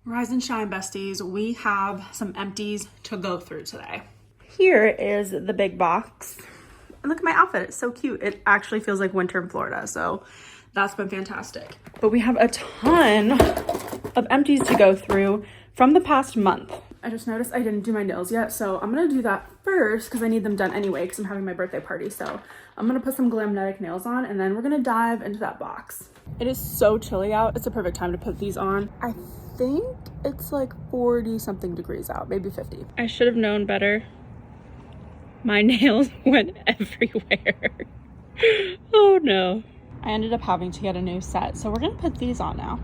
Rise and shine, besties. We have some empties to go through today. Here is the big box. And look at my outfit, it's so cute. It actually feels like winter in Florida, so that's been fantastic. But we have a ton of empties to go through from the past month. I just noticed I didn't do my nails yet, so I'm gonna do that first because I need them done anyway because I'm having my birthday party. So I'm gonna put some Glamnetic nails on and then we're gonna dive into that box. It is so chilly out. It's a perfect time to put these on. I think it's like 40 something degrees out, maybe 50. I should have known better. My nails went everywhere. Oh no. I ended up having to get a new set, so we're gonna put these on now.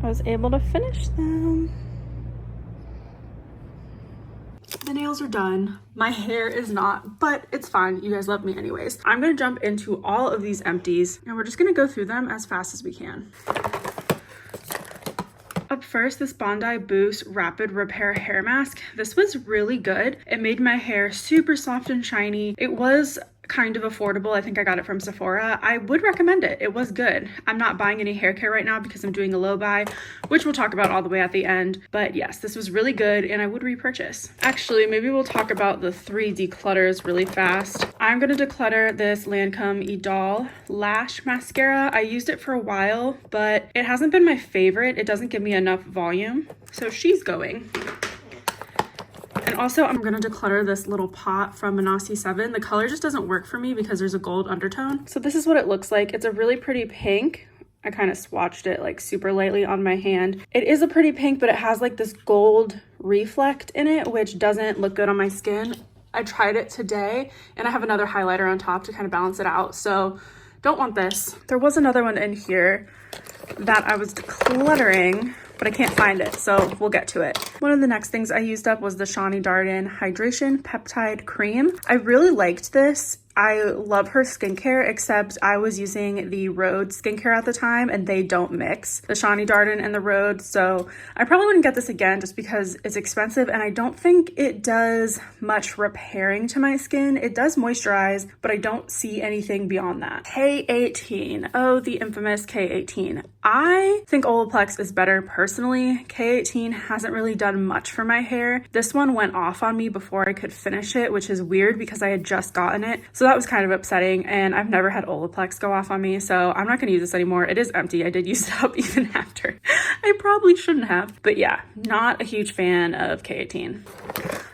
I was able to finish them. The nails are done. My hair is not, but it's fine. You guys love me anyways. I'm gonna jump into all of these empties and we're just gonna go through them as fast as we can. Up first, this Bondi Boost Rapid Repair Hair Mask. This was really good. It made my hair super soft and shiny. It was kind of affordable. I think I got it from Sephora. I would recommend it. It was good. I'm not buying any hair care right now because I'm doing a low buy, which we'll talk about all the way at the end. But yes, this was really good and I would repurchase. Actually, maybe we'll talk about the 3 declutters really fast. I'm going to declutter this Lancome Idol Lash Mascara. I used it for a while, but it hasn't been my favorite. It doesn't give me enough volume. So she's going. And also I'm gonna declutter this little pot from Manasi 7. The color just doesn't work for me because there's a gold undertone. So this is what it looks like. It's a really pretty pink. I kind of swatched it like super lightly on my hand. It is a pretty pink, but it has like this gold reflect in it, which doesn't look good on my skin. I tried it today and I have another highlighter on top to kind of balance it out. So don't want this. There was another one in here that I was decluttering, but I can't find it, so we'll get to it. One of the next things I used up was the Shani Darden Hydration Peptide Cream. I really liked this. I love her skincare, except I was using the Rhode skincare at the time and they don't mix, the Shani Darden and the Rhode. So I probably wouldn't get this again just because it's expensive and I don't think it does much repairing to my skin. It does moisturize, but I don't see anything beyond that. K18, oh, the infamous K18. I think Olaplex is better personally. K18 hasn't really done much for my hair. This one went off on me before I could finish it, which is weird because I had just gotten it. So that was kind of upsetting and I've never had Olaplex go off on me, so I'm not going to use this anymore. It is empty. I did use it up even after. I probably shouldn't have, but yeah, not a huge fan of K18.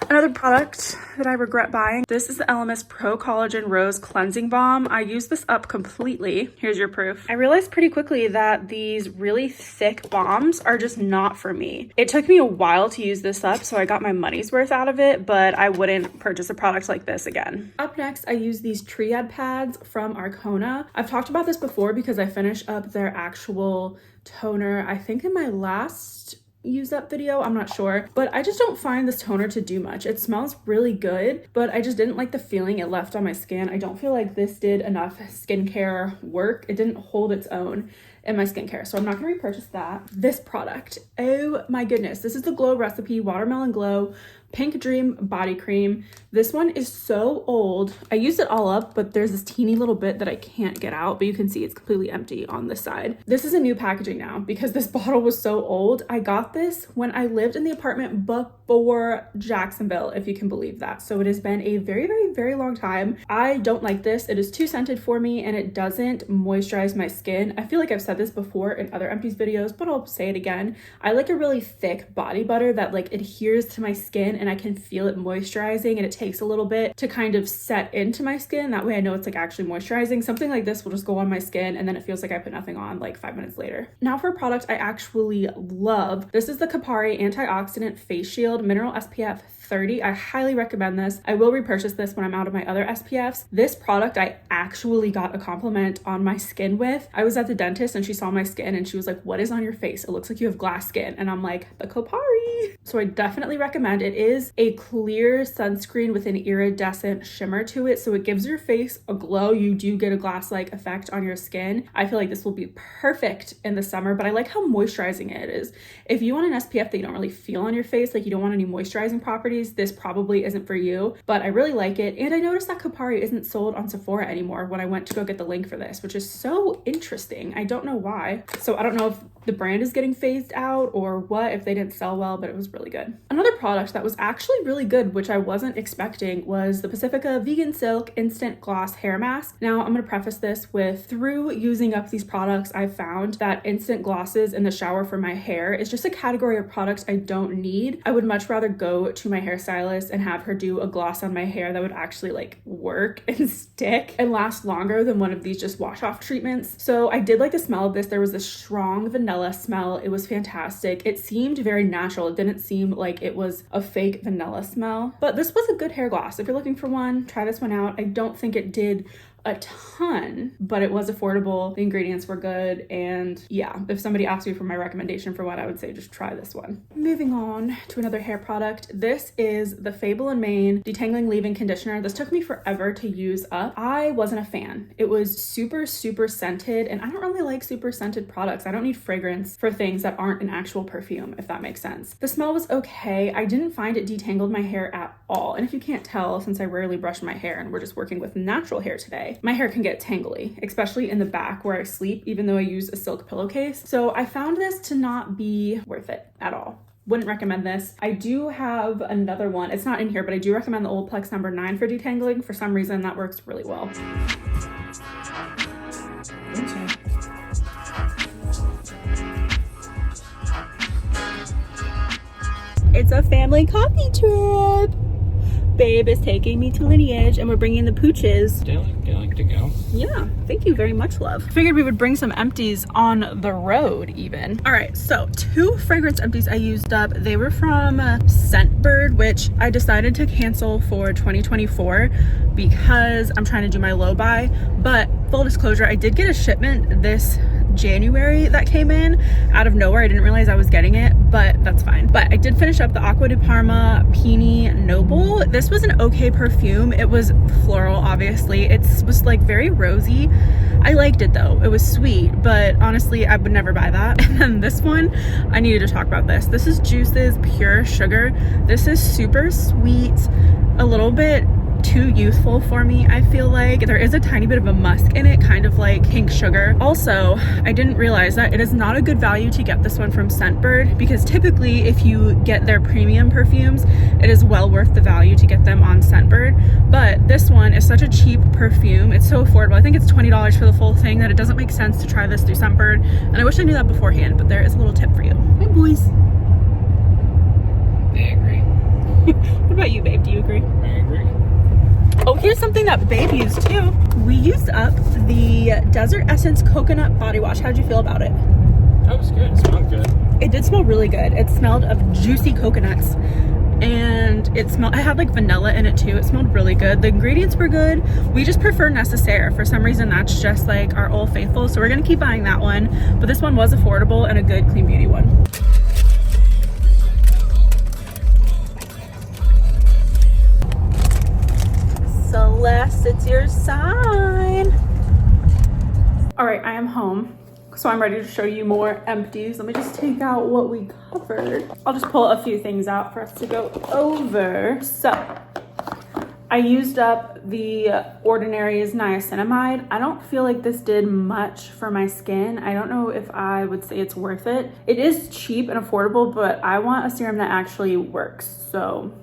Another product that I regret buying, this is the Elemis Pro Collagen Rose Cleansing Balm. I used this up completely. Here's your proof. I realized pretty quickly that these really thick balms are just not for me. It took me a while to use this up, so I got my money's worth out of it, but I wouldn't purchase a product like this again. Up next, I use these Triad pads from Arcona. I've talked about this before because I finished up their actual toner, I think in my last use up video, I'm not sure, but I just don't find this toner to do much. It smells really good, but I just didn't like the feeling it left on my skin. I don't feel like this did enough skincare work. It didn't hold its own in my skincare, so I'm not gonna repurchase that. This product, oh my goodness, this is the Glow Recipe Watermelon Glow Pink Dream Body Cream. This one is so old. I used it all up, but there's this teeny little bit that I can't get out, but you can see it's completely empty on this side. This is a new packaging now because this bottle was so old. I got this when I lived in the apartment before Jacksonville, if you can believe that. So it has been a very, very, very long time. I don't like this. It is too scented for me and it doesn't moisturize my skin. I feel like I've said this before in other Empties videos, but I'll say it again. I like a really thick body butter that like adheres to my skin and I can feel it moisturizing, and it takes a little bit to kind of set into my skin. That way I know it's like actually moisturizing. Something like this will just go on my skin and then it feels like I put nothing on like 5 minutes later. Now for a product I actually love. This is the Kapari Antioxidant Face Shield Mineral SPF 30. I highly recommend this. I will repurchase this when I'm out of my other SPFs. This product I actually got a compliment on my skin with. I was at the dentist and she saw my skin and she was like, "What is on your face? It looks like you have glass skin." And I'm like, the Kopari. So I definitely recommend it. It is a clear sunscreen with an iridescent shimmer to it, so it gives your face a glow. You do get a glass-like effect on your skin. I feel like this will be perfect in the summer, but I like how moisturizing it is. If you want an SPF that you don't really feel on your face, like you don't want any moisturizing properties, this probably isn't for you, but I really like it. And I noticed that Kopari isn't sold on Sephora anymore when I went to go get the link for this, which is so interesting. I don't know know why. So I don't know if the brand is getting phased out or what, if they didn't sell well, but it was really good. Another product that was actually really good, which I wasn't expecting, was the Pacifica Vegan Silk Instant Gloss Hair Mask. Now I'm gonna preface this with, through using up these products, I found that instant glosses in the shower for my hair is just a category of products I don't need. I would much rather go to my hairstylist and have her do a gloss on my hair that would actually like work and stick and last longer than one of these just wash off treatments. So I did like the smell of this. There was this strong vanilla smell. It was fantastic. It seemed very natural. It didn't seem like it was a fake vanilla smell, but this was a good hair gloss. If you're looking for one, try this one out. I don't think it did a ton, but it was affordable. The ingredients were good. And yeah, if somebody asked me for my recommendation for one, I would say just try this one. Moving on to another hair product. This is the Fable and Mane Detangling Leave-In Conditioner. This took me forever to use up. I wasn't a fan. It was super scented, and I don't really like super scented products. I don't need fragrance for things that aren't an actual perfume, if that makes sense. The smell was okay. I didn't find it detangled my hair at all. And if you can't tell, since I rarely brush my hair and we're just working with natural hair today, my hair can get tangly, especially in the back where I sleep, even though I use a silk pillowcase. So I found this to not be worth it at all. Wouldn't recommend this. I do have another one. It's not in here, but I do recommend the Olaplex number 9 for detangling. For some reason, that works really well. It's a family coffee trip. Babe is taking me to Lineage and we're bringing the pooches. They like to go. Yeah, thank you very much, love. Figured we would bring some empties on the road even. All right, so 2 fragrance empties I used up. They were from Scentbird, which I decided to cancel for 2024 because I'm trying to do my low buy. But full disclosure, I did get a shipment this January that came in out of nowhere. I didn't realize I was getting it, but that's fine. But I did finish up the Acqua di Parma Pini Noble. This was an okay perfume. It was floral, obviously. It was like very rosy. I liked it though. It was sweet, but honestly, I would never buy that. And then this one, I needed to talk about this. This is Juice's Pure Sugar. This is super sweet, a little bit too youthful for me. I feel like there is a tiny bit of a musk in it, kind of like pink sugar. Also, I didn't realize that it is not a good value to get this one from Scentbird, because typically if you get their premium perfumes, it is well worth the value to get them on Scentbird. But this one is such a cheap perfume. It's so affordable. I think it's $20 for the full thing, that it doesn't make sense to try this through Scentbird. And I wish I knew that beforehand, but there is a little tip for you. Hi, boys. I agree. What about you, babe? Do you agree? I agree. Oh, here's something that babe used too. We used up the Desert Essence Coconut Body Wash. How'd you feel about it? That was good. It smelled good. It did smell really good. It smelled of juicy coconuts. And it had like vanilla in it too. It smelled really good. The ingredients were good. We just prefer Necessaire. For some reason, that's just like our Old Faithful. So we're gonna keep buying that one. But this one was affordable and a good clean beauty one. Celeste, it's your sign. All right, I am home. So I'm ready to show you more empties. Let me just take out what we covered. I'll just pull a few things out for us to go over. So I used up the Ordinary's niacinamide. I don't feel like this did much for my skin. I don't know if I would say it's worth it. It is cheap and affordable, but I want a serum that actually works. So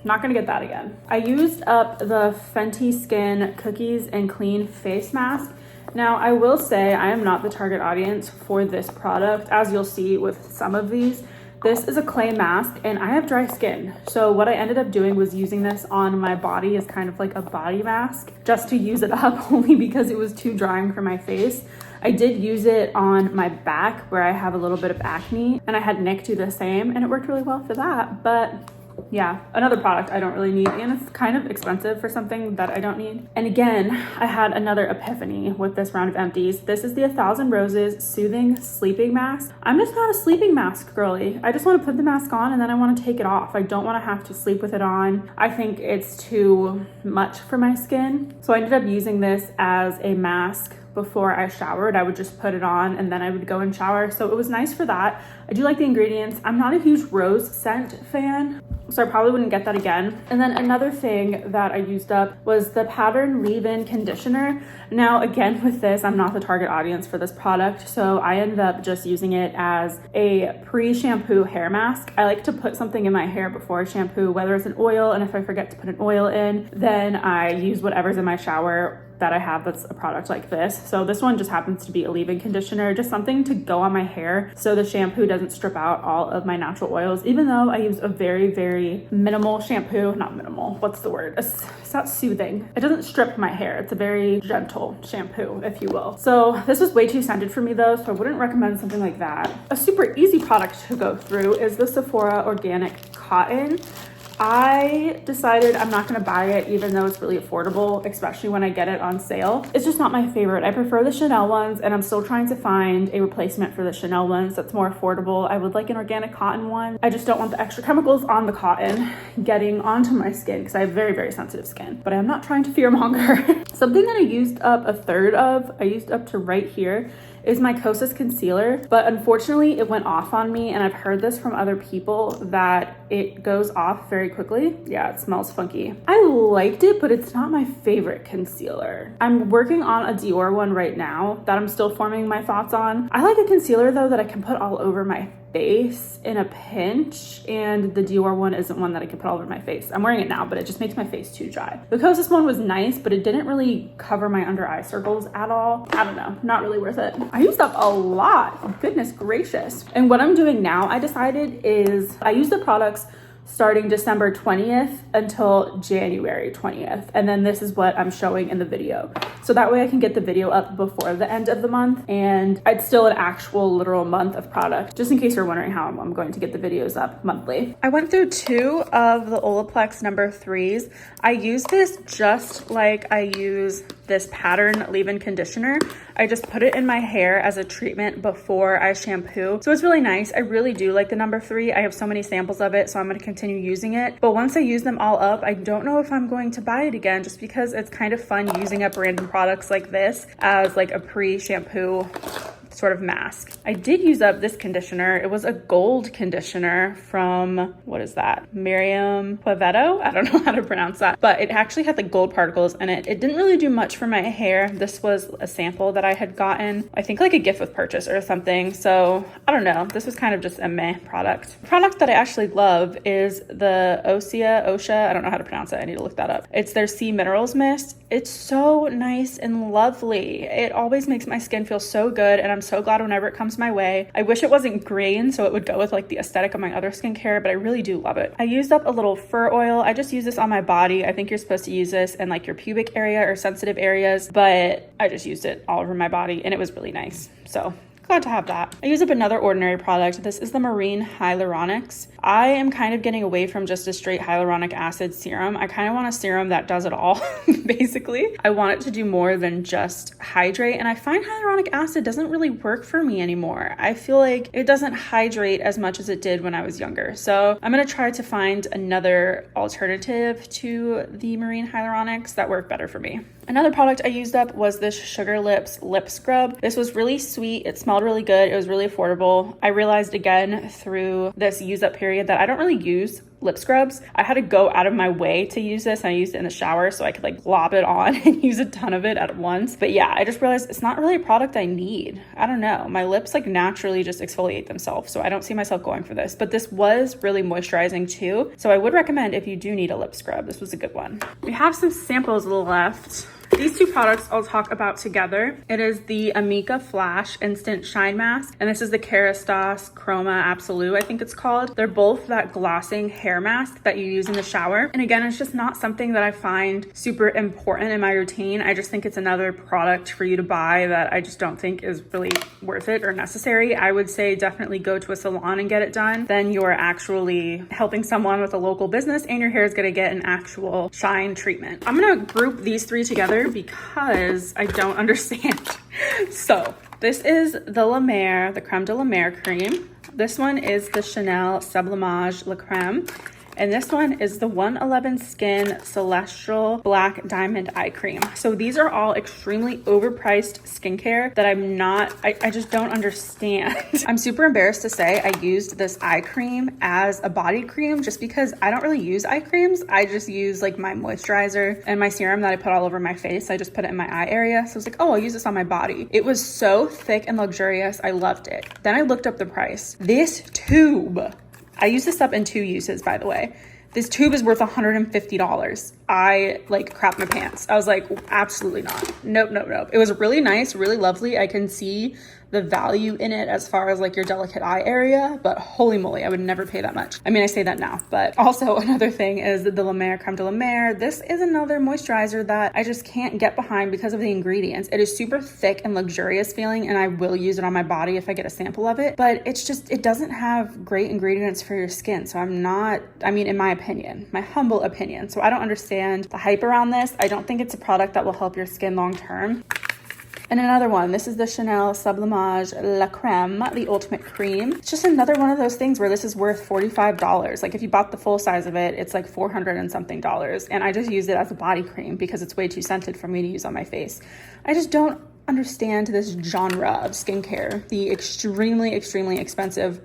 not gonna get that again. I used up the Fenty Skin Cookies and Clean Face Mask. Now, I will say I am not the target audience for this product. As you'll see with some of these, this is a clay mask and I have dry skin. So what I ended up doing was using this on my body as kind of like a body mask, just to use it up, only because it was too drying for my face. I did use it on my back where I have a little bit of acne, and I had Nick do the same and it worked really well for that. But yeah, another product I don't really need, and it's kind of expensive for something that I don't need. And again, I had another epiphany with this round of empties. This is the 1000 Roses Soothing Sleeping Mask. I'm just not a sleeping mask girly. I just want to put the mask on and then I want to take it off. I don't want to have to sleep with it on. I think it's too much for my skin. So I ended up using this as a mask before I showered. I would just put it on and then I would go and shower. So it was nice for that. I do like the ingredients. I'm not a huge rose scent fan. so I probably wouldn't get that again. And then another thing that I used up was the Pattern Leave-In Conditioner. Now, again, with this, I'm not the target audience for this product, so I ended up just using it as a pre-shampoo hair mask. I like to put something in my hair before I shampoo, whether it's an oil, and if I forget to put an oil in, then I use whatever's in my shower that I have that's a product like this. So this one just happens to be a leave-in conditioner, just something to go on my hair so the shampoo doesn't strip out all of my natural oils, even though I use a very, very minimal shampoo. Not minimal, what's the word? It's not soothing. It doesn't strip my hair. It's a very gentle shampoo, if you will. So this was way too scented for me though, so I wouldn't recommend something like that. A super easy product to go through is the Sephora Organic Cotton. I decided I'm not gonna buy it even though it's really affordable, especially when I get it on sale. It's just not my favorite. I prefer the Chanel ones, and I'm still trying to find a replacement for the Chanel ones that's more affordable. I would like an organic cotton one. I just don't want the extra chemicals on the cotton getting onto my skin because I have very, very sensitive skin, but I'm not trying to fearmonger. Something that I used up a third of, I used up to right here, is my Kosas concealer, but unfortunately it went off on me, and I've heard this from other people that it goes off very quickly. Yeah, it smells funky. I liked it, but it's not my favorite concealer. I'm working on a Dior one right now that I'm still forming my thoughts on. I like a concealer though that I can put all over my face in a pinch, and the Dior one isn't one that I can put all over my face. I'm wearing it now, but it just makes my face too dry. The Kosas one was nice, but it didn't really cover my under eye circles at all. I don't know, not really worth it. I used up a lot, goodness gracious. And what I'm doing now, I decided, is I use the products starting December 20th until January 20th. And then this is what I'm showing in the video. So that way I can get the video up before the end of the month, and it's still an actual literal month of product, just in case you're wondering how I'm going to get the videos up monthly. I went through 2 of the Olaplex number 3s. I use this just like I use this Pattern leave-in conditioner. I just put it in my hair as a treatment before I shampoo. So it's really nice. I really do like the number 3. I have so many samples of it, so I'm going to continue using it. But once I use them all up, I don't know if I'm going to buy it again, just because it's kind of fun using up random products like this as like a pre-shampoo sort of mask. I did use up this conditioner. It was a gold conditioner from, what is that? Miriam Povetto? I don't know how to pronounce that, but it actually had the gold particles in it. It didn't really do much for my hair. This was a sample that I had gotten, I think like a gift with purchase or something. So I don't know. This was kind of just a meh product. The product that I actually love is the OSHA, I don't know how to pronounce it. I need to look that up. It's their Sea Minerals Mist. It's so nice and lovely. It always makes my skin feel so good, and I'm so glad whenever it comes my way. I wish it wasn't green so it would go with like the aesthetic of my other skincare, but I really do love it. I used up a little fur oil. I just use this on my body. I think you're supposed to use this in like your pubic area or sensitive areas, but I just used it all over my body and it was really nice. So glad to have that. I use up another ordinary product. This is the Marine Hyaluronics. I am kind of getting away from just a straight hyaluronic acid serum. I kind of want a serum that does it all, basically. I want it to do more than just hydrate, and I find hyaluronic acid doesn't really work for me anymore. I feel like it doesn't hydrate as much as it did when I was younger. So I'm going to try to find another alternative to the Marine Hyaluronics that work better for me. Another product I used up was this Sugar Lips lip scrub. This was really sweet. It smelled really good. It was really affordable. I realized again through this use up period that I don't really use lip scrubs. I had to go out of my way to use this, and I used it in the shower so I could like glop it on and use a ton of it at once. But yeah, I just realized it's not really a product I need. I don't know. My lips like naturally just exfoliate themselves, so I don't see myself going for this. But this was really moisturizing too, so I would recommend if you do need a lip scrub, this was a good one. We have some samples left. These 2 products I'll talk about together. It is the Amika Flash Instant Shine Mask, and this is the Kerastase Chroma Absolute, I think it's called. They're both that glossing hair mask that you use in the shower. And again, it's just not something that I find super important in my routine. I just think it's another product for you to buy that I just don't think is really worth it or necessary. I would say definitely go to a salon and get it done. Then you're actually helping someone with a local business, and your hair is gonna get an actual shine treatment. I'm gonna group these 3 together because I don't understand. So this is the La Mer, the Creme de la Mer cream. This one is the Chanel Sublimage La Creme. And this one is the 111 Skin Celestial Black Diamond Eye Cream. So these are all extremely overpriced skincare that I just don't understand. I'm super embarrassed to say I used this eye cream as a body cream just because I don't really use eye creams. I just use like my moisturizer and my serum that I put all over my face. I just put it in my eye area. So I was like, oh, I'll use this on my body. It was so thick and luxurious. I loved it. Then I looked up the price. This tube, I used this up in 2 uses, by the way. This tube is worth $150. I like crapped my pants. I was like, absolutely not. Nope, nope, nope. It was really nice, really lovely. I can see the value in it as far as like your delicate eye area, but holy moly, I would never pay that much. I mean, I say that now, but also another thing is the La Mer Creme de la Mer. This is another moisturizer that I just can't get behind because of the ingredients. It is super thick and luxurious feeling, and I will use it on my body if I get a sample of it, but it's just, it doesn't have great ingredients for your skin. So I'm not, I mean, in my opinion, my humble opinion. So I don't understand the hype around this. I don't think it's a product that will help your skin long term. And another one, this is the Chanel Sublimage La Creme, the Ultimate Cream. It's just another one of those things where this is worth $45. Like if you bought the full size of it, it's like $400 and something. And I just use it as a body cream because it's way too scented for me to use on my face. I just don't understand this genre of skincare, the extremely, extremely expensive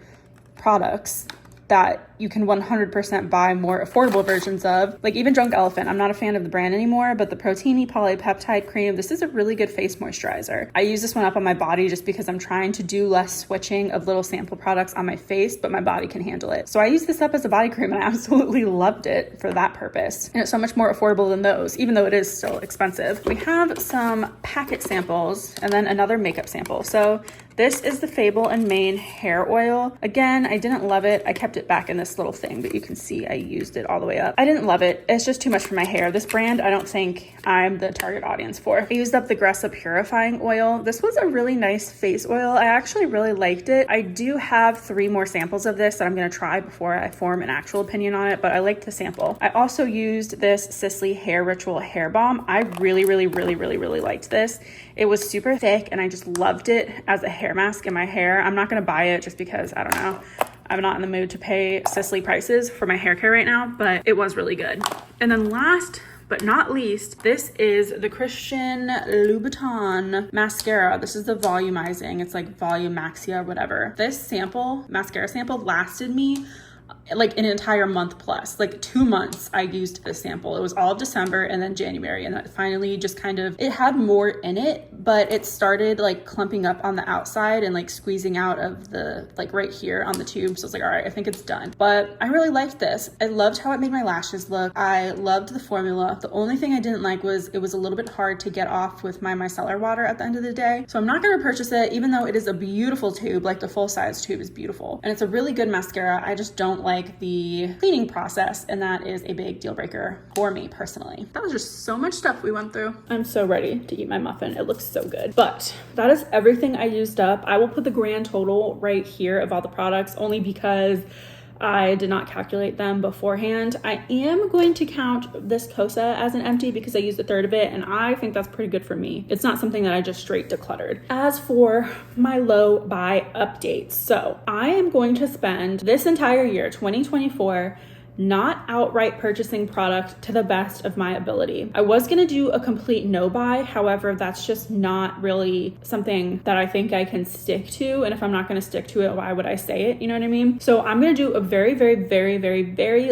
products that you can 100% buy more affordable versions of. Like even Drunk Elephant, I'm not a fan of the brand anymore, but the Protini Polypeptide Cream, this is a really good face moisturizer. I use this one up on my body just because I'm trying to do less switching of little sample products on my face, but my body can handle it. So I use this up as a body cream and I absolutely loved it for that purpose. And it's so much more affordable than those, even though it is still expensive. We have some packet samples and then another makeup sample. So this is the Fable and Mane hair oil. Again, I didn't love it. I kept it back in this little thing, but you can see I used it all the way up. I didn't love it. It's just too much for my hair. This brand, I don't think I'm the target audience for. I used up the Gressa Purifying Oil. This was a really nice face oil. I actually really liked it. I do have 3 more samples of this that I'm gonna try before I form an actual opinion on it, but I liked the sample. I also used this Sisley Hair Ritual Hair Balm. I really liked this. It was super thick and I just loved it as a hair mask in my hair. I'm not gonna buy it just because, I don't know, I'm not in the mood to pay Sisley prices for my hair care right now, but it was really good. And then last but not least, this is the Christian Louboutin mascara. This is the volumizing. It's like Volume Maxia or whatever. This sample, mascara sample, lasted me like an entire month plus, like 2 months I used this sample. It was all of December and then January, and that finally just kind of, it had more in it, but it started like clumping up on the outside and like squeezing out of the, like right here on the tube. So I was like, all right, I think it's done. But I really liked this. I loved how it made my lashes look. I loved the formula. The only thing I didn't like was it was a little bit hard to get off with my micellar water at the end of the day. So I'm not gonna purchase it, even though it is a beautiful tube, like the full size tube is beautiful. And it's a really good mascara. I just don't like the cleaning process, and that is a big deal breaker for me personally. That was just so much stuff we went through. I'm so ready to eat my muffin. It looks so good. But that is everything I used up. I will put the grand total right here of all the products only because I did not calculate them beforehand. I am going to count this Kosa as an empty because I used a third of it, and I think that's pretty good for me. It's not something that I just straight decluttered. As for my low buy updates, so I am going to spend this entire year, 2024, not outright purchasing product to the best of my ability. I was gonna do a complete no buy, however, that's just not really something that I think I can stick to, and if I'm not gonna stick to it, why would I say it, you know what I mean? So I'm gonna do a very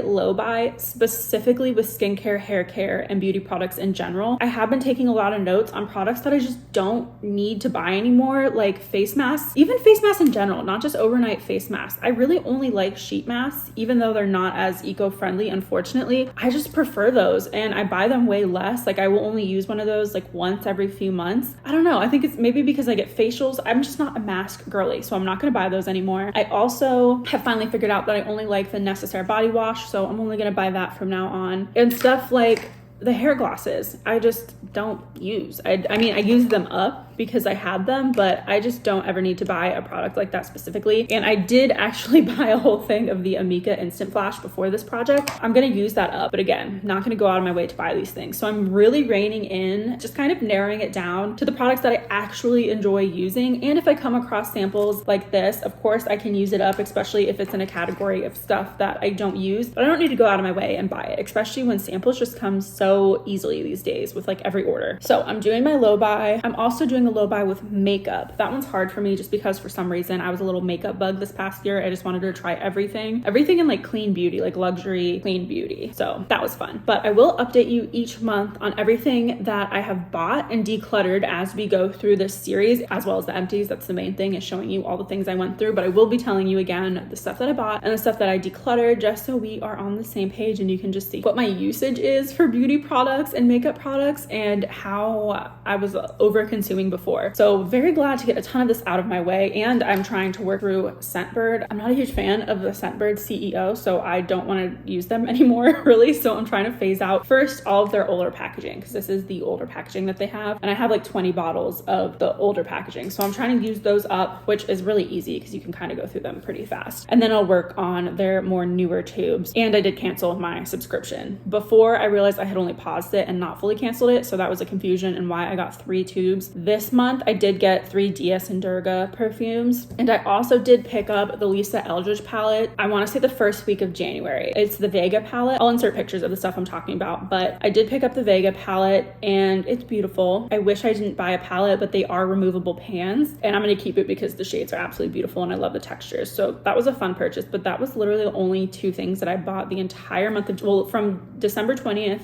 low buy, specifically with skincare, hair care, and beauty products in general. I have been taking a lot of notes on products that I just don't need to buy anymore, like face masks, even face masks in general, not just overnight face masks. I really only like sheet masks, even though they're not as eco-friendly, unfortunately. I just prefer those and I buy them way less. Like I will only use one of those like once every few months. I don't know. I think it's maybe because I get facials. I'm just not a mask girly, so I'm not going to buy those anymore. I also have finally figured out that I only like the Necessaire body wash, so I'm only going to buy that from now on. And stuff like the hair glosses, I just don't use. I mean, I use them up because I had them, but I just don't ever need to buy a product like that specifically. And I did actually buy a whole thing of the Amika Instant Flash before this project. I'm gonna use that up, but again, not gonna go out of my way to buy these things. So I'm really reining in, just kind of narrowing it down to the products that I actually enjoy using. And if I come across samples like this, of course I can use it up, especially if it's in a category of stuff that I don't use, but I don't need to go out of my way and buy it, especially when samples just come so easily these days with like every order. So I'm doing my low buy. I'm also doing a low buy with makeup. That one's hard for me just because for some reason I was a little makeup bug this past year. I just wanted to try everything in like clean beauty, like luxury clean beauty. So that was fun. But I will update you each month on everything that I have bought and decluttered as we go through this series, as well as the empties. That's the main thing, is showing you all the things I went through. But I will be telling you again the stuff that I bought and the stuff that I decluttered, just so we are on the same page and you can just see what my usage is for beauty products and makeup products and how I was over consuming before. So very glad to get a ton of this out of my way. And I'm trying to work through Scentbird. I'm not a huge fan of the Scentbird CEO, so I don't want to use them anymore really. So I'm trying to phase out first all of their older packaging, because this is the older packaging that they have. And I have like 20 bottles of the older packaging. So I'm trying to use those up, which is really easy because you can kind of go through them pretty fast. And then I'll work on their more newer tubes. And I did cancel my subscription. Before I realized I had only paused it and not fully canceled it. So that was a confusion and why I got 3 tubes. This month I did get 3 DS and Durga perfumes. And I also did pick up the Lisa Eldridge palette. I want to say the first week of January. It's the Vega palette. I'll insert pictures of the stuff I'm talking about, but I did pick up the Vega palette and it's beautiful. I wish I didn't buy a palette, but they are removable pans and I'm going to keep it because the shades are absolutely beautiful and I love the textures. So that was a fun purchase, but that was literally the only 2 things that I bought the entire month of, well, from December 20th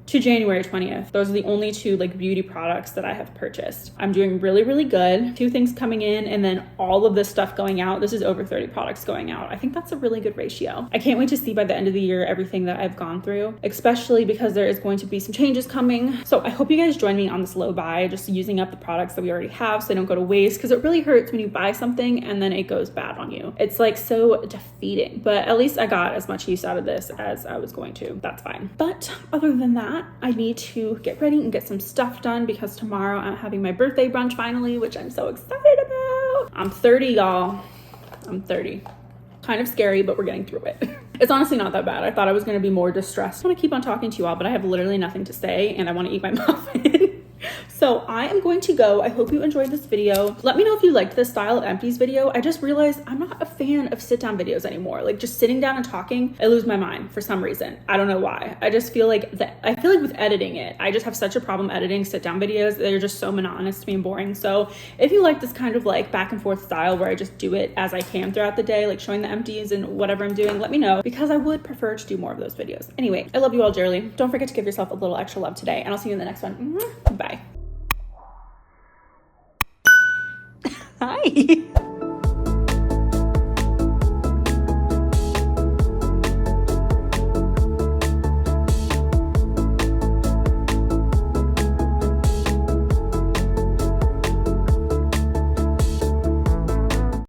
to January 20th. Those are the only 2 like beauty products that I have purchased. I'm doing really, really good. 2 things coming in and then all of this stuff going out. This is over 30 products going out. I think that's a really good ratio. I can't wait to see by the end of the year everything that I've gone through, especially because there is going to be some changes coming. So I hope you guys join me on this low buy, just using up the products that we already have so they don't go to waste, because it really hurts when you buy something and then it goes bad on you. It's like so defeating, but at least I got as much use out of this as I was going to. That's fine. But other than that, I need to get ready and get some stuff done because tomorrow I'm having my birthday brunch finally, which I'm so excited about. I'm 30, y'all. I'm 30. Kind of scary, but we're getting through it. It's honestly not that bad. I thought I was going to be more distressed. I want to keep on talking to you all, but I have literally nothing to say and I want to eat my muffin. So I am going to go. I hope you enjoyed this video. Let me know if you liked this style of empties video. I just realized I'm not a fan of sit down videos anymore. Like just sitting down and talking, I lose my mind for some reason. I don't know why. I just feel like with editing it, I just have such a problem editing sit down videos. They're just so monotonous to me and boring. So if you like this kind of like back and forth style where I just do it as I can throughout the day, like showing the empties and whatever I'm doing, let me know because I would prefer to do more of those videos. Anyway, I love you all dearly. Don't forget to give yourself a little extra love today and I'll see you in the next one. Bye. Hi.